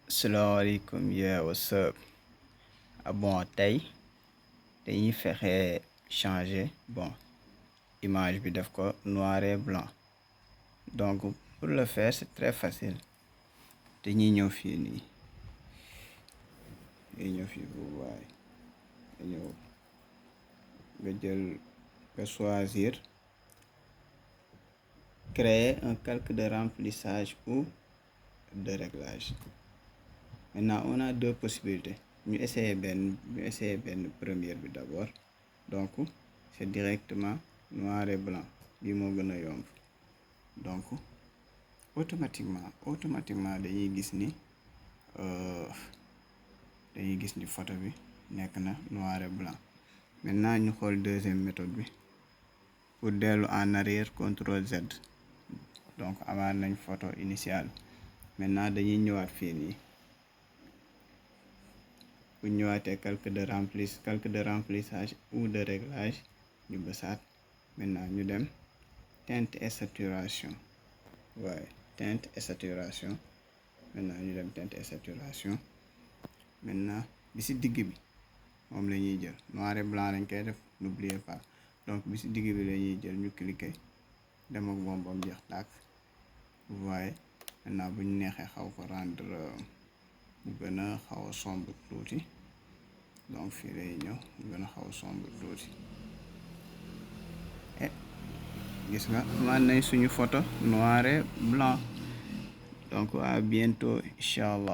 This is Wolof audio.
Salaamaaleykum, yeah, what's up? Bon, tey dañuy fexe changer image bi def ko noir et blanc. Donc pour le faire c'est très facile. dañuy ñëw fii nii bu waay nga ñëw nga jël nga choisir créer un calque de remplissage ou de réglage. Maintenant on a deux possibilités. Ñu essayer benn première bi d'abord. Donc c'est directement noir et blanc bi moo gën a yomb. Donc automatiquement dañuy gis ni photo bi nekk na noir et blanc. Maintenant ñu xool deuxième méthode bi. Pour dellu en arrière CTRL Z. Donc amaat nañ photo initiale. Maintenant dañuy ñëwaat fii nii bu ñëwaatee calque de remplissage ou de réglage ñu bësaat. Maintenant ñu dem teinte et saturation. Teinte et saturation. Maintenant ñu dem teinte et saturation. Maintenant bi ci digg bi moom la ñuy jël noir et blanc lañ koy def, n'oubliez pas. Donc bi ci digg bi la ñuy jël ñu cliquer dem ak moom ba mu jeex tàkk. Vous voyez maintenant bu ñu neexee xaw ko rendre mu gën a xaw a sombre tuuti. Donc fii lay ñëw mu gën a xaw a sombre tuuti. Gis nga man nañ suñu photo noir et blanc. Donc à bientôt, inchallah.